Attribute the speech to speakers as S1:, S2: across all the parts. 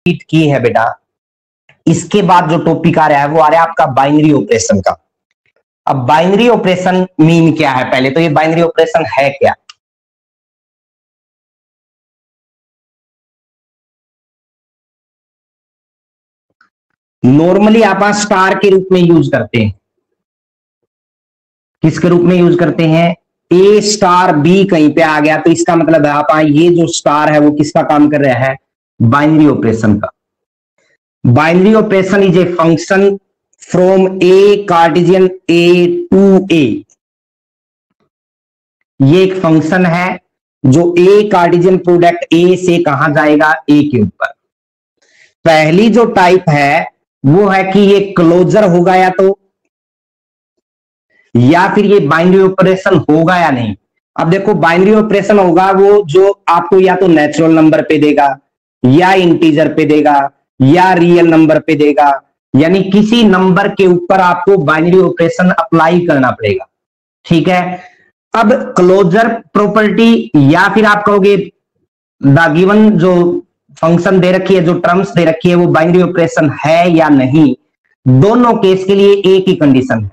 S1: Complete की है बेटा, इसके बाद जो टॉपिक आ रहा है वो आ रहा है आपका बाइनरी ऑपरेशन का। अब बाइनरी ऑपरेशन मीन क्या है, पहले तो ये बाइनरी ऑपरेशन है क्या। नॉर्मली आप स्टार के रूप में यूज करते हैं, किसके रूप में यूज करते हैं, ए स्टार बी कहीं पे आ गया तो इसका मतलब है आप ये जो स्टार है वो किसका काम कर रहा है, बाइनरी ऑपरेशन का। Binary operation is a function from a Cartesian A to A. ये एक फंक्शन है जो ए कार्टेशियन प्रोडक्ट ए से कहां जाएगा, ए के ऊपर। पहली जो टाइप है वो है कि ये क्लोजर होगा या फिर ये बाइनरी ऑपरेशन होगा या नहीं। अब देखो बाइनरी ऑपरेशन होगा वो जो आपको या तो नेचुरल नंबर पे देगा या इंटीजर पे देगा या रियल नंबर पे देगा, यानी किसी नंबर के ऊपर आपको बाइनरी ऑपरेशन अप्लाई करना पड़ेगा, ठीक है। अब क्लोजर प्रॉपर्टी या फिर आप कहोगे द गिवन जो फंक्शन दे रखी है, जो टर्म्स दे रखी है वो बाइनरी ऑपरेशन है या नहीं, दोनों केस के लिए एक ही कंडीशन है,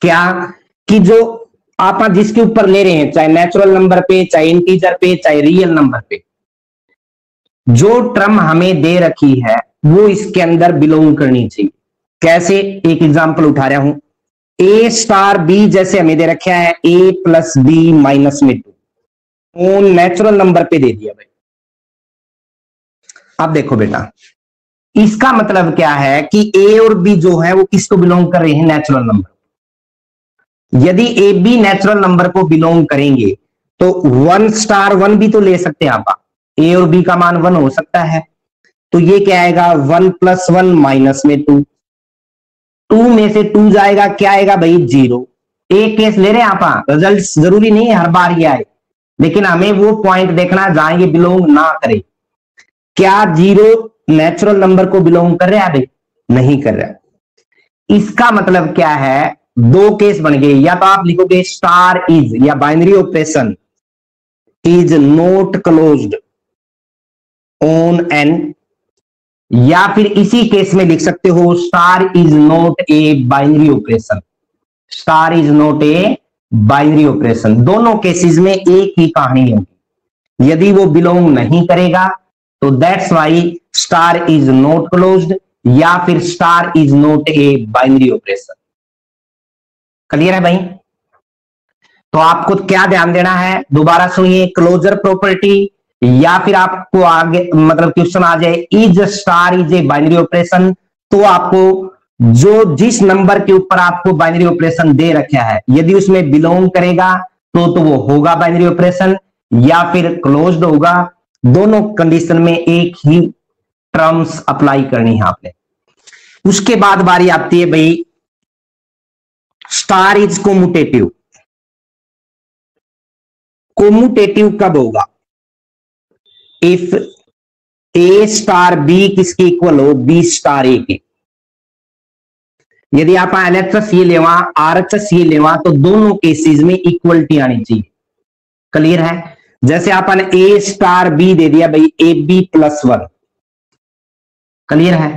S1: क्या कि जो आप जिसके ऊपर ले रहे हैं, चाहे नेचुरल नंबर पे, चाहे इंटीजर पे, चाहे रियल नंबर पे, जो टर्म हमें दे रखी है वो इसके अंदर बिलोंग करनी चाहिए। कैसे, एक एग्जांपल उठा रहा हूं, ए स्टार बी जैसे हमें दे रखा है ए प्लस बी माइनस में 2, नेचुरल नंबर पे दे दिया भाई। अब देखो बेटा इसका मतलब क्या है कि ए और बी जो है वो किसको बिलोंग कर रहे हैं, नेचुरल नंबर। यदि ए बी नेचुरल नंबर को बिलोंग करेंगे तो 1 स्टार 1 भी तो ले सकते हैं आप, ए और बी का मान 1 हो सकता है, तो ये क्या आएगा 1 + 1 माइनस में 2, 2 में से 2 जाएगा, क्या आएगा भाई 0। एक केस ले रहे हैं आप, रिजल्ट जरूरी नहीं है हर बार ये आए, लेकिन हमें वो पॉइंट देखना जहां ये बिलोंग ना करे। क्या 0 नेचुरल नंबर को बिलोंग कर रहा है भाई, नहीं कर रहा। इसका मतलब क्या है, दो केस बन गए, या तो आप लिखोगे स्टार इज या binary operation is not closed on an, या फिर इसी केस में लिख सकते हो star is not A binary operation, star is not A binary operation. दोनों केसेस में एक ही कहानी होगी, यदि वो बिलोंग नहीं करेगा तो that's why star is not closed या फिर star is not A binary operation. Clear है भाई। तो आपको क्या ध्यान देना है, दोबारा सुनिए, क्लोजर प्रॉपर्टी या फिर आपको आगे मतलब क्वेश्चन आ जाए is star is a binary operation, तो आपको जो जिस नंबर के ऊपर आपको बाइनरी ऑपरेशन दे रखा है यदि उसमें बिलोंग करेगा तो वो होगा बाइनरी ऑपरेशन या फिर क्लोज्ड होगा। दोनों कंडीशन में एक ही टर्म्स अप्लाई करनी है आपने। उसके बाद बारी आती है भाई स्टार इज कोम्यूटेटिव। कोम्यूटेटिव कब होगा, इफ ए स्टार बी किसके इक्वल हो, बी स्टार ए के। यदि आप LHS ये लेवा RHS ये लेवा तो दोनों केसेस में इक्वलिटी आनी चाहिए। क्लियर है। जैसे आपने ए स्टार बी दे दिया भाई ए बी + 1, क्लियर है।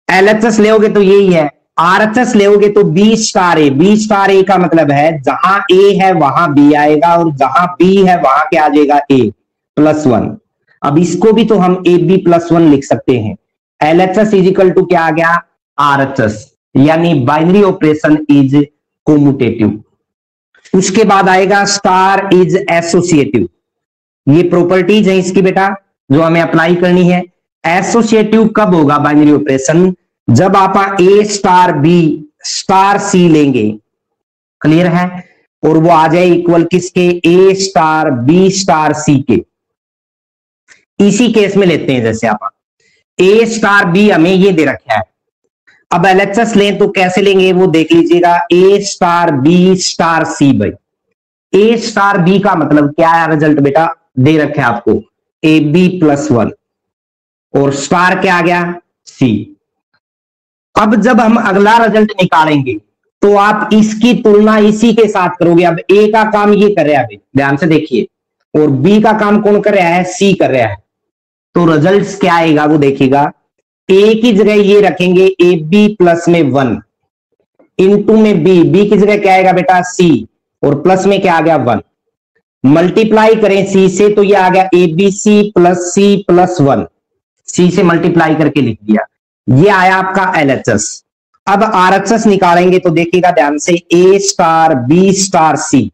S1: LHS लेोगे तो यही है, RHS लेोगे तो बी स्टार ए। बी स्टार ए का मतलब है जहां ए है वहां बी आएगा और जहां बी है वहां क्या आ जाएगा ए +1। अब इसको भी तो हम ए बी +1 लिख सकते हैं। LHS = क्या आ गया RHS, यानी बाइनरी ऑपरेशन इज कोम्यूटेटिव। उसके बाद आएगा स्टार इज एसोसिएटिव। ये प्रॉपर्टीज है इसकी बेटा जो हमें अप्लाई करनी है। एसोसिएटिव कब होगा बाइनरी ऑपरेशन, जब आप ए स्टार बी स्टार सी लेंगे, क्लियर है, और वो आ जाए इक्वल किसके, A star B star C के। इसी केस में लेते हैं, जैसे आप ए स्टार बी हमें ये दे रखा है, अब LHS लें तो कैसे लेंगे वो देख लीजिएगा, ए स्टार बी स्टार सी भाई। ए स्टार बी का मतलब क्या है, रिजल्ट बेटा दे रखे है आपको ए बी +1 और स्टार क्या आ गया सी। अब जब हम अगला रिजल्ट निकालेंगे तो आप इसकी तुलना इसी के साथ करोगे। अब ए का काम ये कर रहा है, ध्यान से देखिए, और बी का काम कौन कर रहा है, सी कर रहा है, तो रिजल्ट क्या आएगा वो देखिएगा। ए की जगह ये रखेंगे ए बी प्लस में 1 इंटू में बी, बी की जगह क्या आएगा बेटा सी, और प्लस में क्या आ गया 1, मल्टीप्लाई करें सी से तो ये आ गया ए बी सी प्लस 1, सी से मल्टीप्लाई करके लिख दिया, ये आया आपका एलएचएस। अब आरएचएस निकालेंगे तो देखिएगा ध्यान से, ए स्टार बी स्टार सी,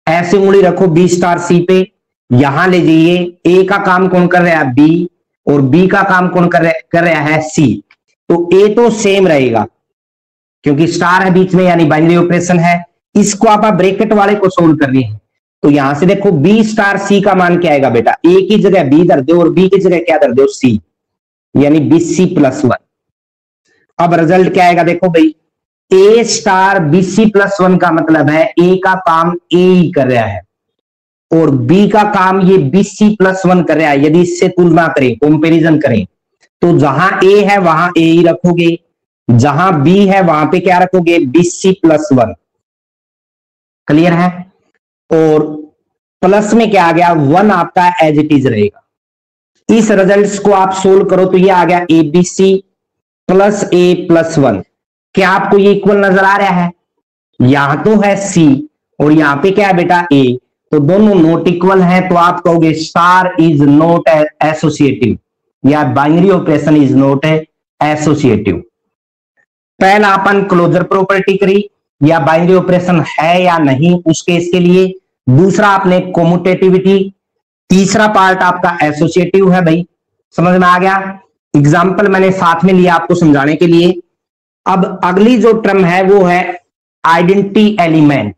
S1: ऐसे उंगली रखो बी स्टार सी पे, यहां ले जाइए, ए का काम कौन कर रहा है बी, और बी का काम कौन कर रहा है सी, तो ए तो सेम रहेगा क्योंकि स्टार है बीच में यानी बाइनरी ऑपरेशन है। इसको आप ब्रैकेट वाले को सोल्व कर रहे हैं तो यहां से देखो बी स्टार सी का मान क्या आएगा बेटा, ए की जगह बी धर दो और बी की जगह क्या धर दो सी, यानी बी सी प्लस 1। अब रिजल्ट क्या आएगा देखो भाई, A star B C plus 1 का मतलब है ए का काम ए ही कर रहा है और बी का काम ये बी सी प्लस 1 कर रहा है। यदि इससे तुलना करें, कंपैरिजन करें, तो जहां ए है वहां ए ही रखोगे, जहां बी है वहां पे क्या रखोगे बी सी प्लस 1। क्लियर है? और प्लस में क्या आ गया 1 आपका एज इट इज रहेगा। इस रिजल्ट्स को आप सोल्व करो तो ये आ गया A B C plus A plus 1। क्या आपको ये इक्वल नजर आ रहा है? यहां तो है सी और यहां पे क्या है बेटा ए, तो दोनों नॉट इक्वल है, तो आप कहोगे स्टार इज नॉट एसोसिएटिव या binary operation is not associative. पहला अपन क्लोजर प्रॉपर्टी करी या बाइनरी ऑपरेशन है या नहीं उस केस के लिए, दूसरा आपने कोमुटेटिविटी, तीसरा पार्ट आपका एसोसिएटिव है। भाई समझ में आ गया? एग्जाम्पल मैंने साथ में लिया आपको समझाने के लिए। अब अगली जो टर्म है वो है आइडेंटिटी एलिमेंट।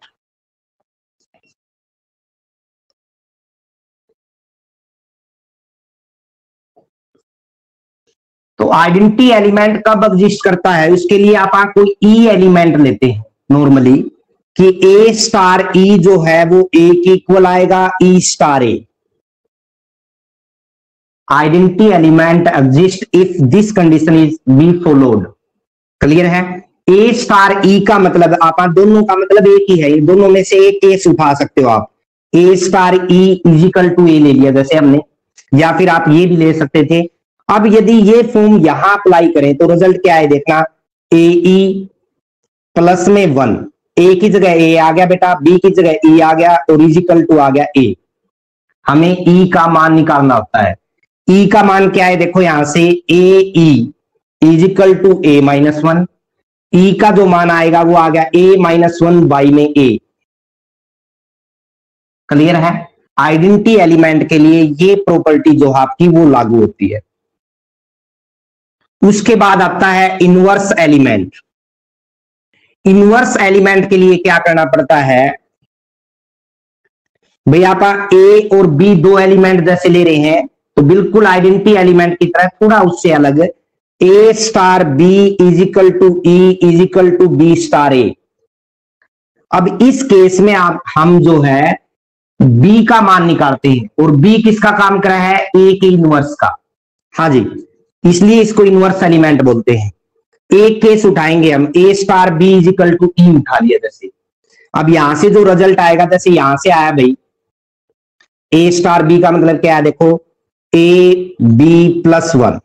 S1: तो आइडेंटिटी एलिमेंट कब एग्जिस्ट करता है, उसके लिए आप कोई ई एलिमेंट लेते हैं नॉर्मली कि ए स्टार ई जो है वो ए के इक्वल आएगा E star A. Identity element exist if this condition is be followed. Clear है? ए स्टार ई का मतलब आप दोनों का मतलब एक ही है, ये दोनों में से एक केस उठा सकते हो आप। A star E equal to ए ले लिया जैसे हमने, या फिर आप ये भी ले सकते थे। अब यदि ये फॉर्म यहां अप्लाई करें तो रिजल्ट क्या है देखना, ए ई प्लस में 1, ए की जगह ए आ गया बेटा, बी की जगह ई आ गया और इजिकल टू आ गया ए। हमें ई का मान निकालना होता है। ई का मान क्या है देखो यहां से, ए ई इजिकल टू ए माइनस 1, ई का जो मान आएगा वो आ गया ए माइनस 1 बाई में ए। क्लियर है? आइडेंटिटी एलिमेंट के लिए ये प्रॉपर्टी जो आपकी वो लागू होती है। उसके बाद आता है इनवर्स एलिमेंट। इनवर्स एलिमेंट के लिए क्या करना पड़ता है भाई, आप ए और बी दो एलिमेंट जैसे ले रहे हैं तो बिल्कुल आइडेंटिटी एलिमेंट की तरह थोड़ा उससे अलग, A star B equal to E equal to B star A. अब इस केस में हम जो है बी का मान निकालते हैं और बी किसका काम कर रहा है, ए के इनवर्स का। हाँ जी, इसलिए इसको इनवर्स एलिमेंट बोलते हैं। एक केस उठाएंगे हम, ए स्टार बी इजिकल टू ई उठा लिया जैसे। अब यहां से जो रिजल्ट आएगा, जैसे यहां से आया भाई ए स्टार बी का मतलब क्या है देखो, ए बी प्लस 1,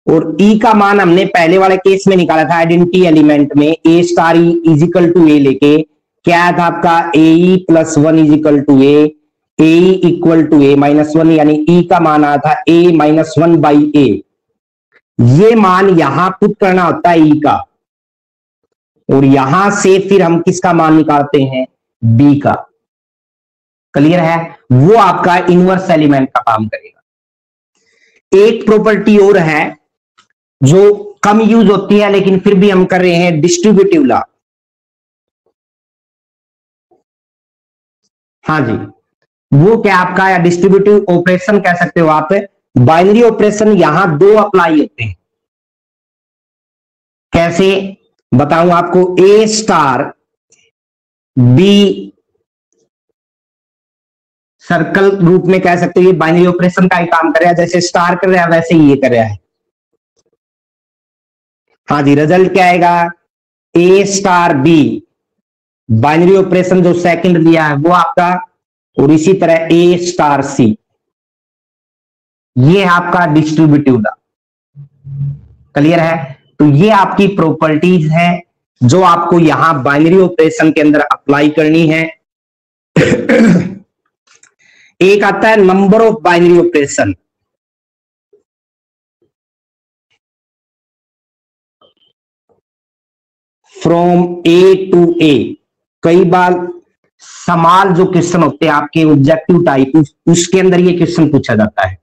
S1: और ई का मान हमने पहले वाले केस में निकाला था आइडेंटिटी एलिमेंट में, A star E equal to A लेके क्या था आपका, A E plus 1 equal to A equal to A minus 1, यानी ई का मान आया था ए माइनस 1 बाई ए। ये मान यहां पुट करना होता है ई का, और यहां से फिर हम किसका मान निकालते हैं, बी का। क्लियर है? वो आपका इनवर्स एलिमेंट का काम करेगा। एक प्रॉपर्टी और है जो कम यूज होती है लेकिन फिर भी हम कर रहे हैं, डिस्ट्रीब्यूटिव लॉ। हाँ जी, वो क्या आपका, या डिस्ट्रीब्यूटिव ऑपरेशन कह सकते हो आप। बाइनरी ऑपरेशन यहां दो अप्लाई होते हैं। कैसे बताऊं आपको, ए स्टार बी सर्कल रूप में कह सकते हो, ये बाइनरी ऑपरेशन का ही काम कर रहा है, जैसे स्टार कर रहा है वैसे ही ये कर रहा है। हाँ जी, रिजल्ट क्या आएगा, ए स्टार बी बाइनरी ऑपरेशन जो सेकंड दिया है वो आपका, और इसी तरह ए स्टार सी, ये है आपका डिस्ट्रीब्यूटिव लॉ। क्लियर है? तो ये आपकी प्रॉपर्टीज है जो आपको यहां बाइनरी ऑपरेशन के अंदर अप्लाई करनी है। एक आता है number of binary operation. From A to A, कई बार सवाल जो क्वेश्चन होते हैं आपके ऑब्जेक्टिव टाइप, उसके अंदर ये क्वेश्चन पूछा जाता है।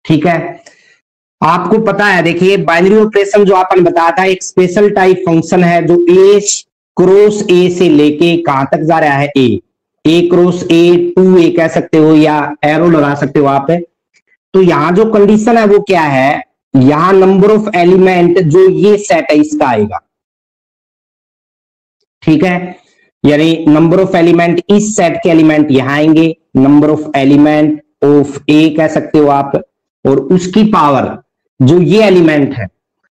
S1: ठीक है, आपको पता है, देखिए बाइनरी ऑपरेशन जो आपने बताया था एक स्पेशल टाइप फंक्शन है जो ए क्रॉस ए से लेके कहां तक जा रहा है, ए क्रॉस ए टू ए कह सकते हो या एरो लगा सकते हो आप। तो यहां जो कंडीशन है वो क्या है, यहां नंबर ऑफ एलिमेंट जो ये सेट है इसका आएगा। ठीक है, यानी नंबर ऑफ एलिमेंट, इस सेट के एलिमेंट यहां आएंगे, नंबर ऑफ एलिमेंट ऑफ ए कह सकते हो आप, और उसकी पावर जो ये एलिमेंट है।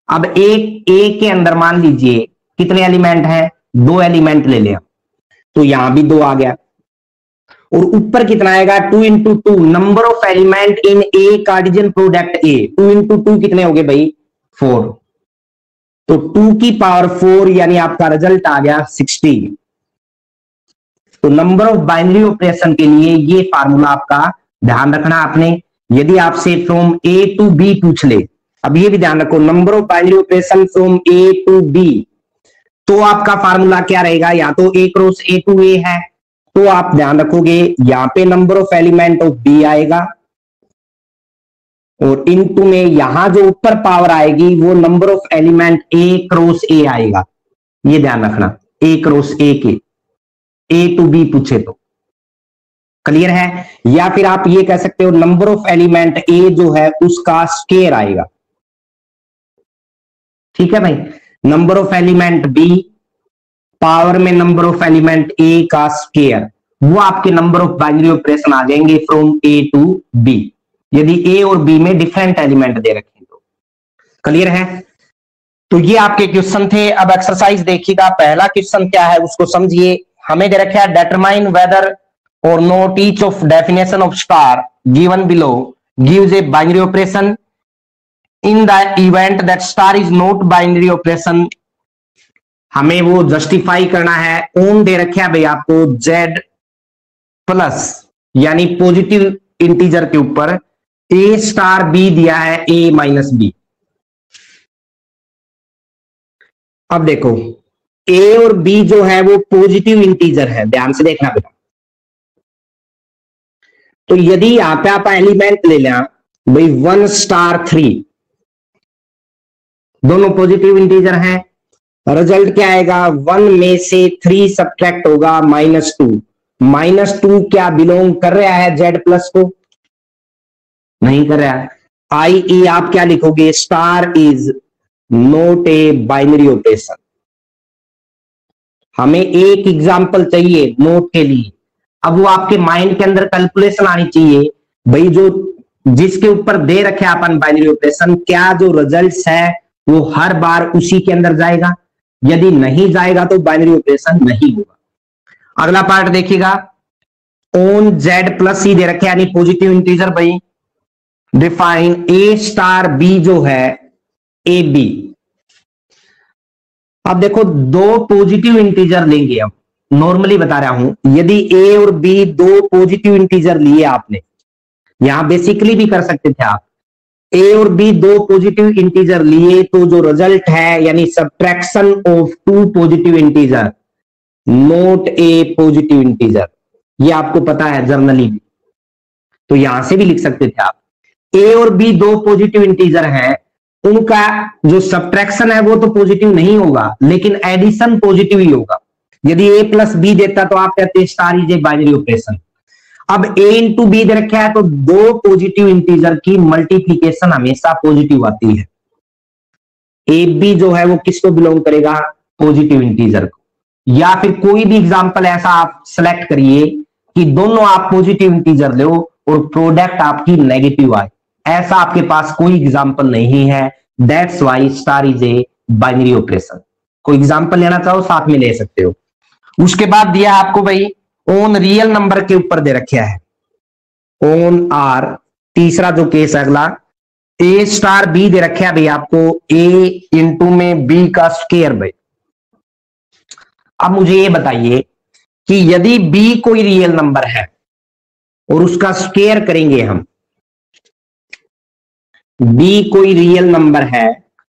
S1: अब एक ए के अंदर मान लीजिए कितने एलिमेंट हैं, 2 एलिमेंट ले लिया, तो यहां भी 2 आ गया, और ऊपर कितना आएगा, 2 into 2 number of element in A Cartesian product A, 2 into 2 कितने हो गए भाई, 4, तो 2 की पावर 4 यानी आपका रिजल्ट आ गया 16। तो नंबर ऑफ बाइनरी ऑपरेशन के लिए ये फार्मूला आपका ध्यान रखना आपने। यदि आपसे फ्रॉम ए टू बी पूछ ले, अब ये भी ध्यान रखो, number of binary operation from A to B, तो आपका फार्मूला क्या रहेगा, या तो ए क्रॉस ए टू ए है, तो आप ध्यान रखोगे यहां पे number of element of B आएगा, और इनटू में यहां जो ऊपर पावर आएगी वो number of element A cross ए आएगा। ये ध्यान रखना, ए क्रॉस ए के, ए टू बी पूछे तो। क्लियर है? या फिर आप ये कह सकते हो नंबर ऑफ एलिमेंट ए जो है उसका स्क्वायर आएगा। ठीक है भाई, number of element B power में नंबर ऑफ एलिमेंट ए का स्क्वायर, वो आपके नंबर ऑफ बाइनरी ऑपरेशन आ जाएंगे फ्रॉम ए टू बी, यदि ए और बी में डिफरेंट एलिमेंट दे रखे तो। क्लियर है? तो ये आपके क्वेश्चन थे। अब एक्सरसाइज देखिएगा, पहला क्वेश्चन क्या है उसको समझिए। हमें दे रखा है डिटरमाइन वेदर और not each of definition of star given below gives A binary operation in the event that star is not binary operation. हमें वो जस्टिफाई करना है। ऑन दे रखे है भाई आपको z प्लस यानी पॉजिटिव इंटीजर के ऊपर a स्टार b दिया है a माइनस b। अब देखो a और b जो है वो पॉजिटिव इंटीजर है, ध्यान से देखना बेटा। तो यदि यहां पे आप एलिमेंट ले लें भाई 1 स्टार 3, दोनों पॉजिटिव इंटीजर हैं, रिजल्ट क्या आएगा, 1 में से 3 सब्ट्रैक्ट होगा -2। -2 क्या बिलोंग कर रहा है z प्लस को, नहीं कर रहा है। i.e. आप क्या लिखोगे, star is not A binary operation. हमें एक एग्जांपल चाहिए नोट के लिए। अब वो आपके माइंड के अंदर कैलकुलेशन आनी चाहिए भाई, जो जिसके ऊपर दे रखे अपन बाइनरी ऑपरेशन, क्या जो रिजल्ट्स है वो हर बार उसी के अंदर जाएगा, यदि नहीं जाएगा तो बाइनरी ऑपरेशन नहीं होगा। अगला पार्ट देखिएगा, ऑन z प्लस ही दे रखे यानी पॉजिटिव इंटीजर भाई, डिफाइन a स्टार b जो है ए बी। अब देखो दो पॉजिटिव इंटीजर लेंगे, हम नॉर्मली बता रहा हूं, यदि a और b दो पॉजिटिव इंटीजर लिए आपने, यहां बेसिकली भी कर सकते थे आप, a और b दो पॉजिटिव इंटीजर लिए तो जो रिजल्ट है यानी subtraction of 2 positive integer not a positive integer, ये आपको पता है जर्नली भी, तो यहां से भी लिख सकते थे आप। a और b दो पॉजिटिव इंटीजर हैं, उनका जो सब्ट्रैक्शन है वो तो पॉजिटिव नहीं होगा लेकिन एडिशन पॉजिटिव ही होगा। यदि a प्लस b देता तो आप कहते star is a binary operation. अब a इंटू बी दे रखा है तो दो पॉजिटिव इंटीजर की मल्टीप्लीकेशन हमेशा पॉजिटिव आती है। ए बी जो है वो किसको बिलोंग करेगा, पॉजिटिव इंटीजर को। या फिर कोई भी एग्जांपल ऐसा आप सेलेक्ट करिए कि दोनों आप पॉजिटिव इंटीजर लो और प्रोडक्ट आपकी नेगेटिव आए, ऐसा आपके पास कोई एग्जांपल नहीं है, that's why star is a binary operation. कोई एग्जांपल लेना चाहो साथ में ले सकते हो। उसके बाद दिया आपको भाई ऑन रियल नंबर के ऊपर दे रखा है, ऑन आर, तीसरा जो केस है अगला, ए स्टार बी दे रखे भाई आपको, ए इंटू में बी का स्क्वायर भाई। अब मुझे ये बताइए कि यदि बी कोई रियल नंबर है और उसका स्क्वायर करेंगे हम, बी कोई रियल नंबर है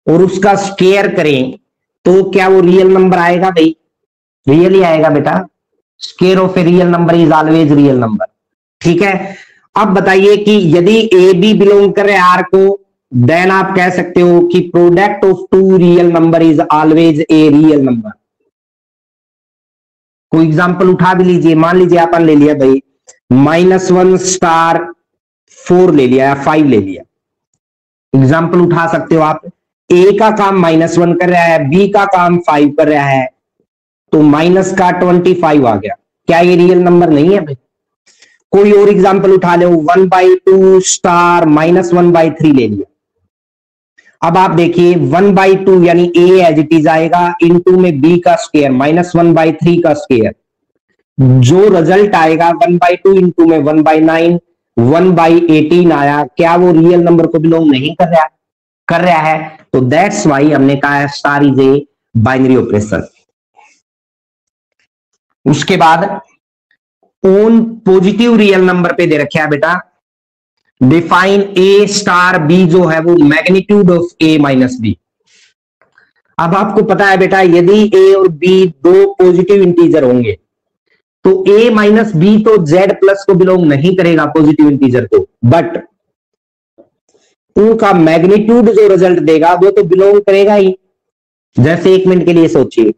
S1: और उसका स्क्वायर करें तो क्या वो रियल नंबर आएगा भाई? रियल ही आएगा बेटा। Square of A real number is always real number. ठीक है, अब बताइए कि यदि ए बी बिलोंग कर रहे आर को, देन आप कह सकते हो कि product of two real number is always a real number. कोई एग्जांपल उठा भी लीजिए, मान लीजिए अपन ले लिया भाई -1 स्टार 4 ले लिया या 5 ले लिया। एग्जाम्पल उठा सकते हो आप। ए का काम -1 कर रहा है, बी का काम 5 कर रहा है, तो माइनस का 25 आ गया। क्या ये रियल नंबर नहीं है भाई? कोई और एग्जाम्पल उठा लो, 1/2 स्टार -1/3 ले लिया। अब आप देखिए 1/2 यानी ए एज इट इज आएगा, इनटू में बी का स्क्वायर -1/3 का स्क्वायर। जो रिजल्ट आएगा 1/2 इंटू में 1/9 1/18 आया। क्या वो रियल नंबर को बिलोंग नहीं कर रहा है? तो दैट्स वाई हमने कहा है star is a binary operation. उसके बाद ओन पॉजिटिव रियल नंबर पे दे रखे है बेटा, डिफाइन ए स्टार बी जो है वो magnitude of A minus B. अब आपको पता है बेटा यदि ए और बी दो पॉजिटिव इंटीजर होंगे तो ए माइनस बी तो जेड प्लस को बिलोंग नहीं करेगा, पॉजिटिव इंटीजर को, बट उनका मैग्नीट्यूड जो रिजल्ट देगा वो तो बिलोंग करेगा ही। जैसे 1 मिनट के लिए सोचिए,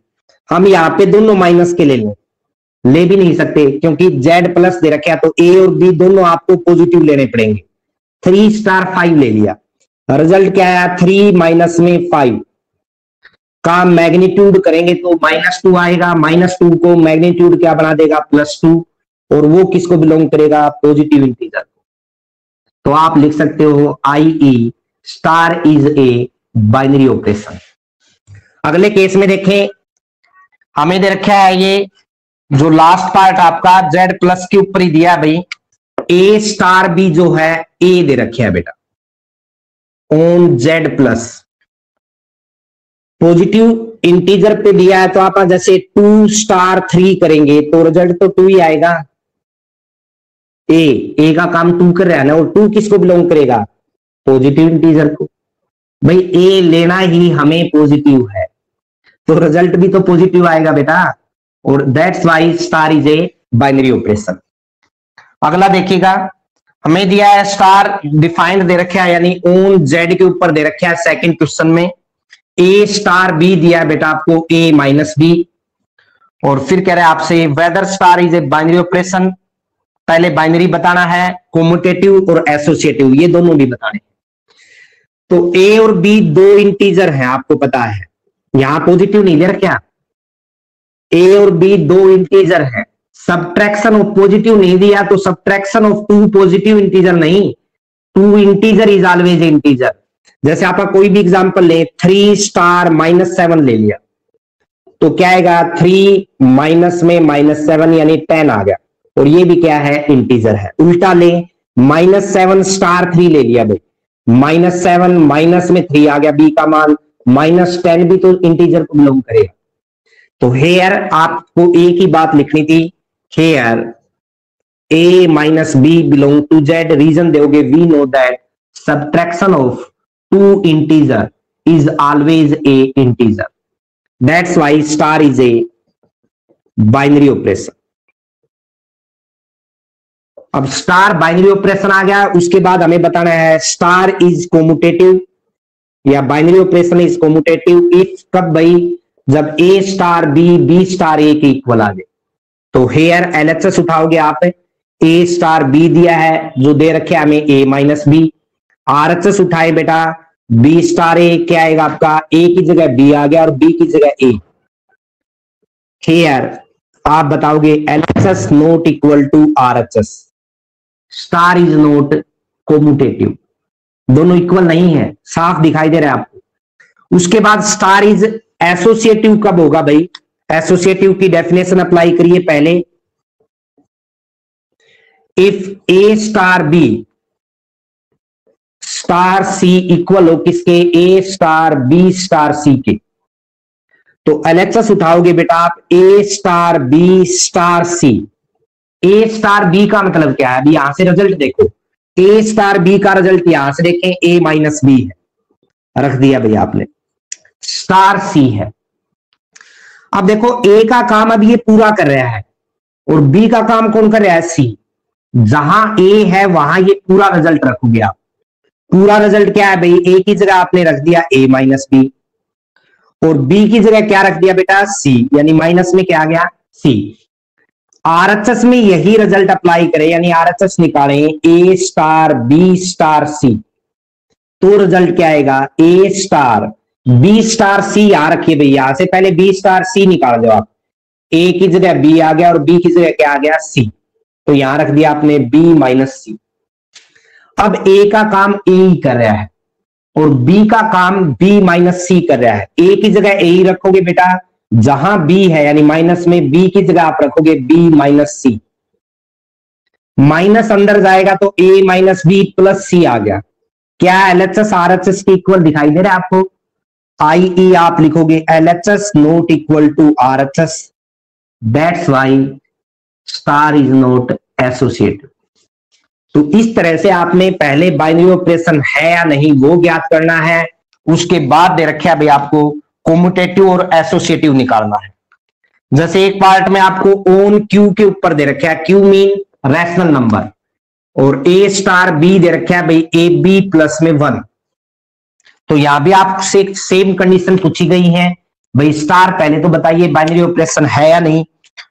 S1: हम यहां पे दोनों माइनस के ले भी नहीं सकते क्योंकि जेड प्लस दे रखा है, तो ए और बी दोनों आपको पॉजिटिव लेने पड़ेंगे। 3 स्टार 5 ले लिया, रिजल्ट क्या आया? 3 माइनस में 5 का मैग्नीट्यूड करेंगे तो -2 आएगा। -2 को मैग्नीट्यूड क्या बना देगा? +2, और वो किसको बिलोंग करेगा? पॉजिटिव इंटीजर को। तो आप लिख सकते हो I star is a binary operation. अगले केस में देखें, हमें दे रखा है ये जो लास्ट पार्ट आपका जेड प्लस के ऊपर ही दिया है भाई, ए स्टार बी जो है ए दे रखे है बेटा on Z plus, positive integer पे दिया है। तो आप जैसे 2 स्टार 3 करेंगे तो रिजल्ट तो 2 ही आएगा। ए का काम 2 कर रहा है ना, और 2 किसको बिलोंग करेगा? पॉजिटिव इंटीजर को। भाई ए लेना ही हमें पॉजिटिव है तो रिजल्ट भी तो पॉजिटिव आएगा बेटा, और that's why star is a binary operation. अगला देखिएगा, हमें दिया है स्टार डिफाइंड दे रखा है यानी ऑन जेड के ऊपर दे रखा है सेकंड क्वेश्चन में। ए स्टार बी दिया है बेटा आपको ए माइनस बी, और फिर कह रहे हैं आपसे whether star is a binary operation. पहले बाइनरी बताना है, कॉम्यूटेटिव और एसोसिएटिव ये दोनों भी बताने। तो ए और बी दो इंटीजर हैं, आपको पता है, यहां पॉजिटिव नहीं दे रखा। ए और बी दो इंटीजर हैं, सब्ट्रैक्शन ऑफ पॉजिटिव नहीं दिया तो सब्ट्रैक्शन ऑफ 2 पॉजिटिव इंटीजर नहीं, 2 इंटीजर इज ऑलवेज इंटीजर। जैसे आपका कोई भी एग्जांपल ले, 3 स्टार -7 ले लिया तो क्या आएगा? 3 माइनस में -7 यानी 10 आ गया, और ये भी क्या है? इंटीजर है। उल्टा ले, -7 स्टार 3 ले लिया भाई, -7 माइनस में 3 आ गया, बी का मान -10 भी तो इंटीजर को बिलोंग करेगा। तो हेयर आपको एक ही बात लिखनी थी, here A minus B belong to Z. Reason दोगे, we know that subtraction of 2 integer is always a integer, that's why star is a binary operation. अब स्टार बाइनरी ऑपरेशन आ गया, उसके बाद हमें बताना है स्टार इज कॉम्यूटेटिव या binary operation is commutative if, कब भाई? जब A star B B star A के इक्वल आ गए। तो हेयर एलएचएस उठाओगे आप, ए स्टार बी दिया है जो दे रखे हमें ए माइनस बी, आरएचएस उठाए बेटा बी स्टार ए, क्या आएगा आपका? ए की जगह बी आ गया और बी की जगह ए। हेयर आप बताओगे LHS not equal to RHS, star is not commutative, दोनों इक्वल नहीं है, साफ दिखाई दे रहा है आपको। उसके बाद स्टार इज एसोसिएटिव कब होगा भाई? एसोसिएटिव की डेफिनेशन अप्लाई करिए पहले, if A star B star C equal हो किसके, A star B star C के। तो एलएचएस उठाओगे बेटा आप A star B star C. A star B का मतलब क्या है, अभी यहां से रिजल्ट देखो, ए स्टार बी का रिजल्ट यहां से देखें ए माइनस बी है, रख दिया भैया आपने, स्टार सी है। अब देखो ए का काम अब ये पूरा कर रहा है और बी का काम कौन कर रहा है, सी। जहां ए है वहां ये पूरा रिजल्ट रखोगे आप। पूरा रिजल्ट क्या है भाई, ए की जगह आपने रख दिया ए माइनस बी और बी की जगह क्या रख दिया बेटा, सी, यानी माइनस में क्या आ गया, सी। आरएचएस में यही रिजल्ट अप्लाई करें, यानी आरएचएस निकालें ए स्टार बी स्टार सी, तो रिजल्ट क्या आएगा, ए स्टार बी स्टार सी। यहां रखिए भैया, यहां से पहले बी स्टार सी निकाल दो आप, ए की जगह बी आ गया और बी की जगह क्या आ गया, सी, तो यहां रख दिया आपने बी माइनस सी। अब ए का काम ए ही कर रहा है और बी का काम बी माइनस सी कर रहा है। ए की जगह ए ही रखोगे बेटा, जहां बी है यानी माइनस में बी की जगह आप रखोगे बी माइनस सी। माइनस अंदर जाएगा तो ए माइनस बी प्लस सी आ गया। क्या एलएचएस आरएचएस के इक्वल दिखाई दे रहा है आपको, आई ई आप लिखोगे LHS not equal to RHS, that's why star is not associative. तो इस तरह से आपने पहले बाइनरी ऑपरेशन है या नहीं वो ज्ञात करना है, उसके बाद दे रखा है भाई आपको कॉम्यूटेटिव और एसोसिएटिव निकालना है। जैसे एक पार्ट में आपको ओन क्यू के ऊपर दे रखा है, क्यू मीन रैशनल नंबर, और ए स्टार बी दे रखा है भाई ए बी प्लस में 1। तो यहां भी आपसे सेम कंडीशन पूछी गई है भाई, स्टार पहले तो बताइए बाइनरी ऑपरेशन है या नहीं,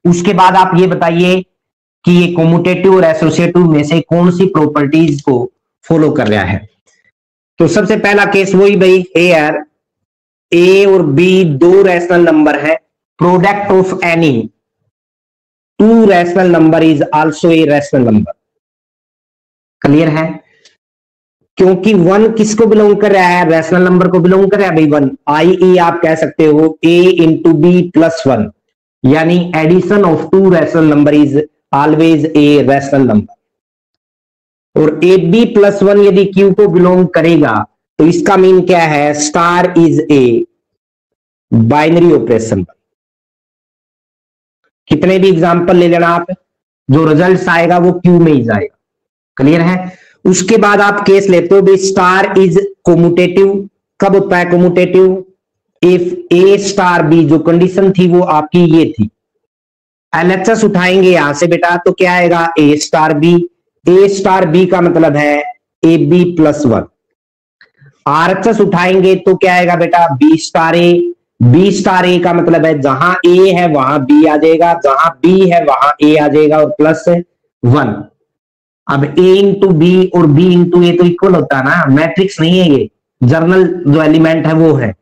S1: उसके बाद आप ये बताइए कि ये कॉम्यूटेटिव और एसोसिएटिव में से कौन सी प्रॉपर्टीज को फॉलो कर रहा है। तो सबसे पहला केस वही भाई, हेयर ए और बी दो रैशनल नंबर है, product of any two rational number is also a rational number. Clear है, क्योंकि 1 किसको बिलोंग कर रहा है, रैशनल नंबर को बिलोंग कर रहा है भाई 1, आई ई आप कह सकते हो ए इंटू बी प्लस 1, यानी addition of two rational number is always a rational number. और ए बी प्लस 1 यदि क्यू को बिलोंग करेगा तो इसका मीन क्या है, star is a binary operation. कितने भी एग्जांपल ले लेना आप, जो रिजल्ट आएगा वो क्यू में ही जाएगा। क्लियर है। उसके बाद आप केस लेते हो भाई स्टार इज कोम्यूटेटिव। कब होता है कोम्यूटेटिव, इफ ए स्टार बी, जो कंडीशन थी वो आपकी ये थी। एलएचएस उठाएंगे यहां से बेटा तो क्या आएगा, ए स्टार बी। ए स्टार बी का मतलब है ए बी प्लस 1। आरएचएस उठाएंगे तो क्या आएगा बेटा, बी स्टार ए। बी स्टार ए का मतलब है जहां ए है वहां बी आ जाएगा, जहां बी है वहां ए आ जाएगा और प्लस 1। अब ए इंटू बी और बी इंटू ए तो इक्वल होता है ना, मैट्रिक्स नहीं है ये, जर्नल जो एलिमेंट है वो है।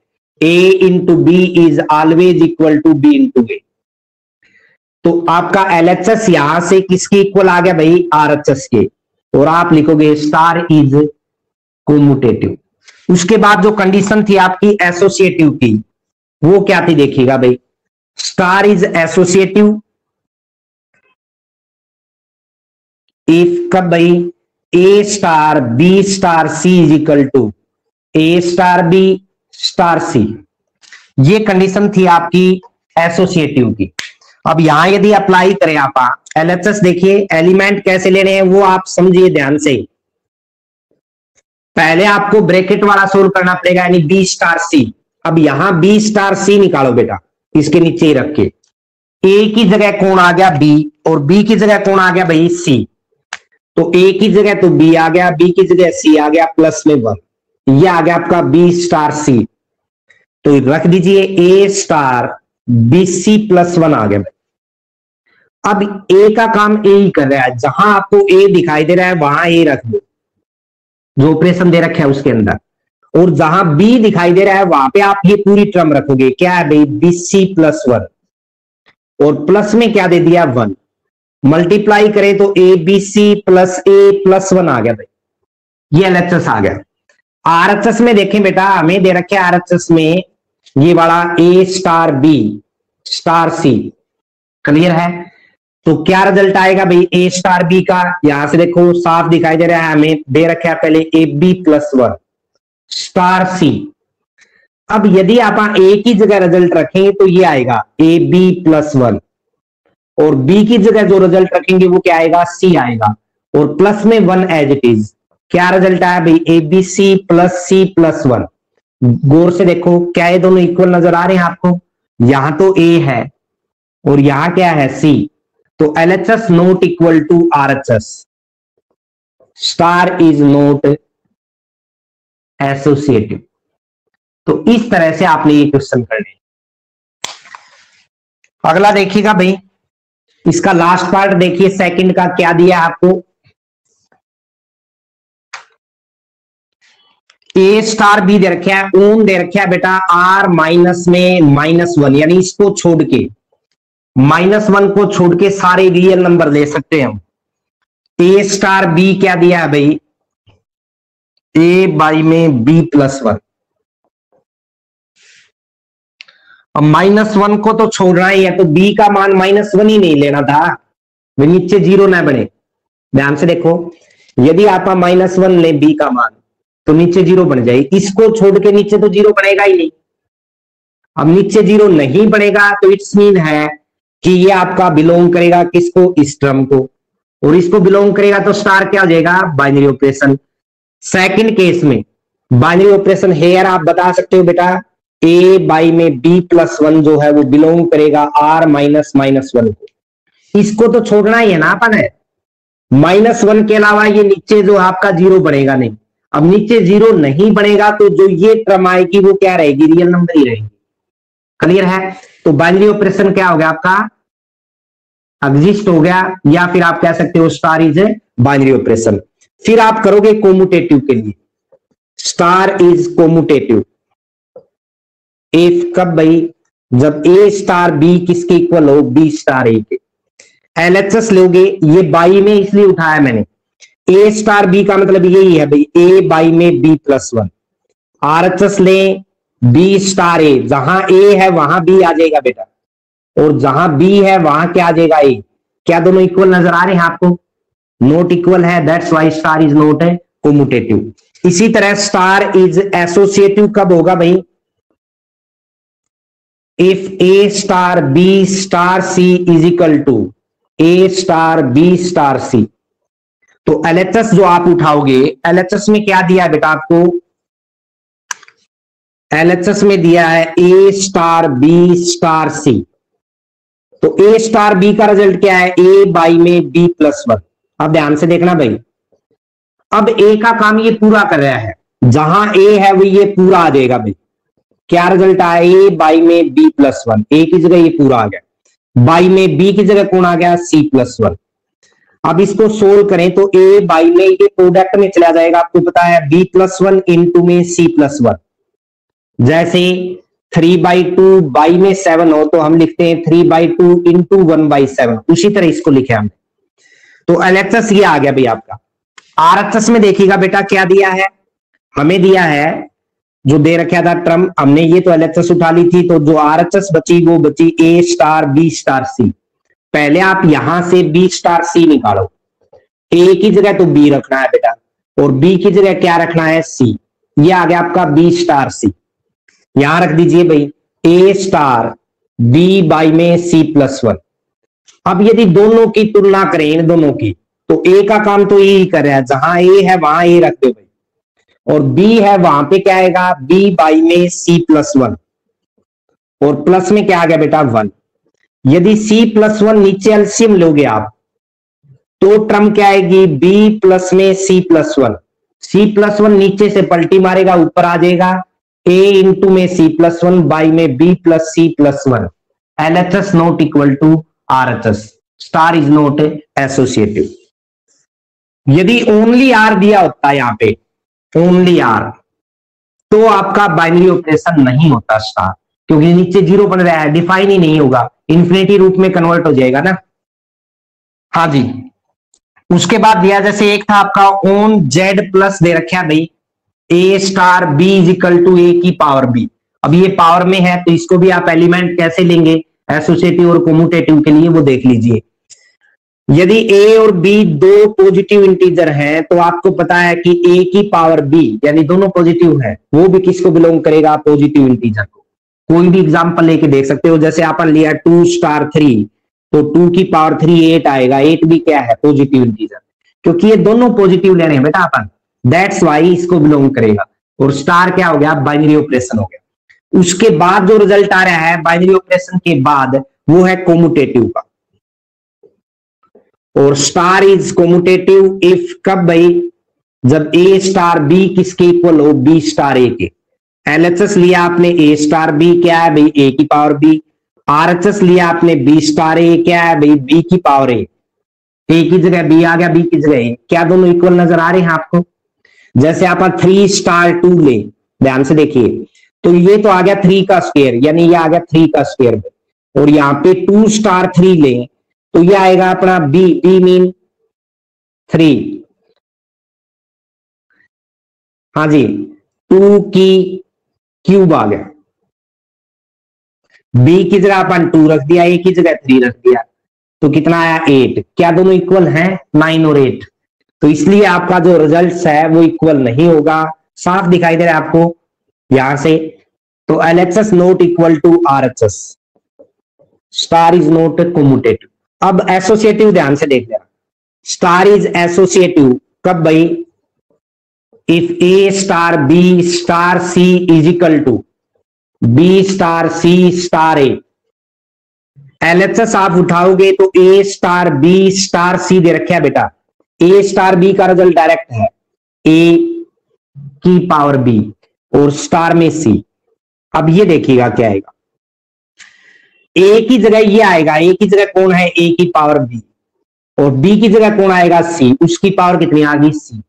S1: A into B is always equal to B into A. तो आपका एलएचएस यहां से किसके इक्वल आ गया भाई, आरएचएस के, और आप लिखोगे स्टार इज कोम्यूटेटिव। उसके बाद जो कंडीशन थी आपकी एसोसिएटिव की, वो क्या थी देखिएगा भाई, स्टार इज एसोसिएटिव इफ कब भाई, A star B star C is equal to A star B star C. ये कंडीशन थी आपकी एसोसिएटिव की। अब यहां यदि अप्लाई करें आप एलएचएस, देखिए एलिमेंट कैसे लेने हैं वो आप समझिए ध्यान से। पहले आपको ब्रैकेट वाला सोल्व करना पड़ेगा, यानी बी स्टार सी। अब यहां बी स्टार सी निकालो बेटा, इसके नीचे ही रख के। ए की जगह कौन आ गया, बी, और बी की जगह कौन आ गया भाई, सी। तो ए की जगह तो बी आ गया, बी की जगह सी आ गया प्लस में 1, ये आ गया आपका बी स्टार सी। तो रख दीजिए ए स्टार बी सी प्लस 1 आ गया भाई। अब ए का काम ए ही कर रहा है, जहां आपको ए दिखाई दे रहा है वहां ए रख दो, जो ऑपरेशन दे रखा है उसके अंदर, और जहां बी दिखाई दे रहा है वहां पे आप ये पूरी टर्म रखोगे, क्या है भाई, बी सी प्लस 1, और प्लस में क्या दे दिया 1, मल्टीप्लाई करें तो A B C plus A plus 1 आ गया भाई, ये एलएचएस आ गया। आरएचएस में देखें बेटा, हमें दे रखे आरएचएस में ये वाला ए स्टार बी स्टार सी। क्लियर है। तो क्या रिजल्ट आएगा भाई ए स्टार बी का? यहां से देखो साफ दिखाई दे रहा है, हमें दे रखा है पहले A B plus one star C. अब यदि आप ए की जगह रिजल्ट रखेंगे तो ये आएगा ए बी प्लस वन, और बी की जगह जो रिजल्ट रखेंगे वो क्या आएगा? सी आएगा, और प्लस में वन एज इट इज। क्या रिजल्ट आया भाई? A B C plus one. गौर से देखो, क्या ये दोनों इक्वल नजर आ रहे हैं आपको? यहां तो ए है और यहां क्या है? सी। तो LHS not equal to RHS, star is not associative. तो इस तरह से आपने ये क्वेश्चन करने। अगला देखिएगा भाई, इसका लास्ट पार्ट देखिए, सेकंड का क्या दिया आपको? ए स्टार बी दे रखा है, ओन दे रखा है बेटा आर माइनस में माइनस वन, यानी इसको छोड़ के, माइनस वन को छोड़ के सारे रियल नंबर ले सकते हैं हम। ए स्टार बी क्या दिया है भाई? ए बाई में बी प्लस वन। अब माइनस वन को तो छोड़ना ही है, तो बी का मान माइनस वन ही नहीं लेना था, वे नीचे जीरो ना बने। ध्यान से देखो, यदि आप माइनस वन ले बी का मान तो नीचे जीरो बन जाए, इसको छोड़ के नीचे तो जीरो बनेगा ही नहीं। अब नीचे जीरो नहीं बनेगा तो इट्स मीन है कि ये आपका बिलोंग करेगा किसको? इस टर्म को, और इसको बिलोंग करेगा तो स्टार क्या हो जाएगा? Binary operation. सेकंड केस में बाइनरी ऑपरेशन हेयर आप बता सकते हो बेटा, ए बाई में बी प्लस वन जो है वो बिलोंग करेगा आर माइनस माइनस वन को। इसको तो छोड़ना ही है ना अपन है, माइनस वन के अलावा ये नीचे जो आपका जीरो बनेगा नहीं। अब नीचे जीरो नहीं बनेगा तो जो ये टर्म आएगी वो क्या रहेगी? रियल नंबर ही रहेगी। क्लियर है? तो बाइनरी ऑपरेशन क्या हो गया आपका? एग्जिस्ट हो गया, या फिर आप कह सकते हो star is a binary operation. फिर आप करोगे कोमुटेटिव के लिए, स्टार इज कोमुटेटिव इफ कब भाई? जब ए स्टार बी किसके इक्वल हो? बी स्टार ए के। LHS लोगे, ये बाई में इसलिए उठाया मैंने, ए स्टार बी का मतलब यही है भाई, ए बाई में बी प्लस वन। RHS ले बी स्टार ए, जहां ए है वहां बी आ जाएगा बेटा, और जहां बी है वहां क्या आ जाएगा? ए। क्या दोनों इक्वल नजर आ रहे हैं आपको? नोट इक्वल है, that's why star is note है कोमुटेटिव। इसी तरह स्टार इज एसोसिएटिव कब होगा भाई? If A star B star C is equal to A star B star C. तो LHS जो आप उठाओगे, LHS में क्या दिया है बेटा आपको? LHS में दिया है A star B star C. तो ए स्टार बी का रिजल्ट क्या है? ए बाई में बी प्लस वन। अब ध्यान से देखना भाई, अब ए का काम ये पूरा कर रहा है, जहां ए है वो ये पूरा आ जाएगा भाई। क्या रिजल्ट आया? ए बाई में बी प्लस वन, ए की जगह ये पूरा आ गया, बाई में बी की जगह कौन आ गया? C plus one. अब इसको सोल्व करें तो ए बाई में ये प्रोडक्ट में चला जाएगा, आपको पता है बी प्लस वन इंटू में सी प्लस वन। जैसे 3/2 बाई में 7 हो तो हम लिखते हैं 3/2 इंटू 1/7, उसी तरह इसको लिखे हमने। तो LHS ये आ गया भाई आपका। RHS में देखिएगा बेटा क्या दिया है, हमें दिया है जो दे रखा था टर्म, हमने ये तो LHS उठा ली थी, तो जो RHS बची वो बची ए स्टार बी स्टार सी। पहले आप यहां से बी स्टार सी निकालो, ए की जगह तो बी रखना है बेटा, और बी की जगह क्या रखना है? सी। ये आ गया आपका बी स्टार सी। यहां रख दीजिए भाई ए स्टार बी बाई में सी प्लस वन। अब यदि दोनों की तुलना करें, इन दोनों की, तो ए का काम तो यही कर रहा है, जहां ए है वहां ए रख दो भाई, और बी है वहां पे क्या आएगा? बी बाई में सी प्लस वन, और प्लस में क्या आ गया बेटा? वन। यदि सी प्लस वन नीचे एलसीएम लोगे आप तो टर्म क्या आएगी? बी प्लस में C plus one. C plus one नीचे से पलटी मारेगा, ऊपर आ जाएगा ए इंटू में सी प्लस वन बाई में B plus C plus one. LHS not equal to RHS, star is not associative. यदि ओनली आर दिया होता है यहां पे, ओनली आर, तो आपका बाइनरी ऑपरेशन नहीं होता स्टार, क्योंकि नीचे जीरो बन रहा है, डिफाइन ही नहीं होगा, इन्फिनिटी रूप में कन्वर्ट हो जाएगा ना। हाँ जी, उसके बाद दिया जैसे एक था आपका ओन जेड प्लस दे रखा है भाई, A star B is equal to A की पावर बी। अब ये पावर में है तो इसको भी आप एलिमेंट कैसे लेंगे एसोसिएटिव और कोमुटेटिव के लिए, वो देख लीजिए। यदि a और b दो पॉजिटिव इंटीजर हैं तो आपको पता है कि a की पावर b यानी दोनों पॉजिटिव है, वो भी किसको बिलोंग करेगा? पॉजिटिव इंटीजर को। कोई भी एग्जांपल लेके देख सकते हो, जैसे आपने लिया 2 स्टार 3, तो 2 की पावर 3 8 आएगा। 8 भी क्या है? पॉजिटिव इंटीजर, क्योंकि ये दोनों पॉजिटिव ले रहे हैं बेटा अपन, दैट्स वाई इसको बिलोंग करेगा। और स्टार क्या हो गया? बाइनरी ऑपरेशन हो गया। उसके बाद जो रिजल्ट आ रहा है बाइनरी ऑपरेशन के बाद, वो है कोमुटेटिव का। और स्टार इज कोमुटेटिव इफ, कब भाई? जब ए स्टार बी किसके इक्वल हो? बी स्टार ए के। एलएचएस लिया आपने ए स्टार बी, क्या है भाई? ए की पावर बी। आरएचएस लिया आपने बी स्टार ए, क्या है भाई? बी की पावर ए। ए की जगह बी आ गया, बी की जगह ए। क्या दोनों इक्वल नजर आ रहे हैं आपको? जैसे आप 3 स्टार 2 ले, ध्यान से देखिए, तो ये तो आ गया 3 का स्क्वायर, यानी ये आ गया 3 का स्क्वायर। और यहाँ पे 2 स्टार 3 ले तो ये आएगा अपना बी, बी मीन 3। हाँ जी, 2 की क्यूब आ गया। बी की जगह अपन 2 रख दिया, ए की जगह 3 रख दिया, तो कितना आया? 8। क्या दोनों इक्वल हैं? 9 और 8। तो इसलिए आपका जो रिजल्ट है वो इक्वल नहीं होगा। साफ दिखाई दे रहा है आपको यहां से। तो LHS not equal to RHS, star is not commutative. अब एसोसिएटिव ध्यान से देख लेना, स्टार इज एसोसिएटिव कब भाई? If A star B star C is equal to B star C star A. LHS आप उठाओगे तो A star B star C दे रखा है बेटा। ए स्टार बी का रिजल्ट डायरेक्ट है ए की पावर बी और स्टार में सी। अब ये देखिएगा क्या आएगा, ए की जगह ये आएगा, ए की जगह कौन है? ए की पावर बी, और बी की जगह कौन आएगा? सी। उसकी पावर कितनी आ गई? सी।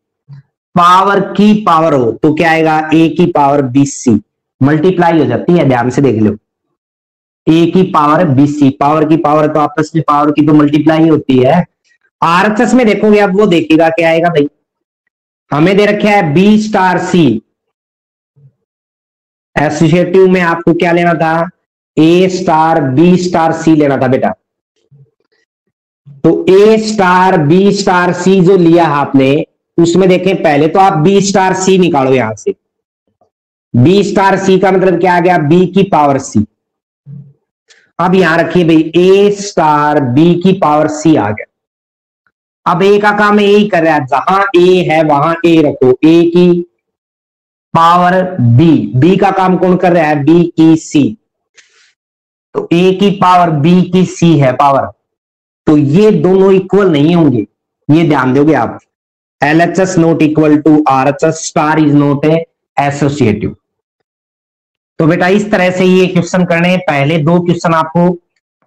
S1: पावर की पावर हो तो क्या आएगा? ए की पावर बी सी, मल्टीप्लाई हो जाती है, ध्यान से देख लो। ए की पावर बी सी, पावर की पावर तो आपस में पावर की तो मल्टीप्लाई होती है। आरएचएस में देखोगे अब वो देखिएगा क्या आएगा भाई। हमें दे रखा है बी स्टार सी, एसोसिएटिव में आपको क्या लेना था? ए स्टार बी स्टार सी लेना था बेटा। तो ए स्टार बी स्टार सी जो लिया आपने, उसमें देखें पहले तो आप बी स्टार सी निकालो यहां से। बी स्टार सी का मतलब क्या आ गया? बी की पावर सी। अब यहां रखिए भाई, ए स्टार बी की पावर सी आ गया। अब ए का काम ए ही कर रहा है, जहां ए है वहां ए रखो, ए की पावर बी। बी का काम कौन कर रहा है? बी की सी। तो ए की पावर बी की सी है पावर, तो ये दोनों इक्वल नहीं होंगे, ये ध्यान दोगे आप। LHS not equal to RHS, star is not a associative. तो बेटा इस तरह से ये क्वेश्चन करने, पहले 2 क्वेश्चन आपको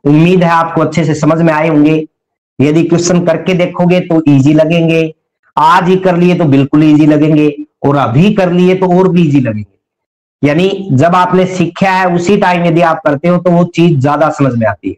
S1: उम्मीद है आपको अच्छे से समझ में आए होंगे। यदि क्वेश्चन करके देखोगे तो इजी लगेंगे, आज ही कर लिए तो बिल्कुल इजी लगेंगे, और अभी कर लिए तो और भी इजी लगेंगे। यानी जब आपने सीखा है उसी टाइम यदि आप करते हो तो वो चीज ज्यादा समझ में आती है।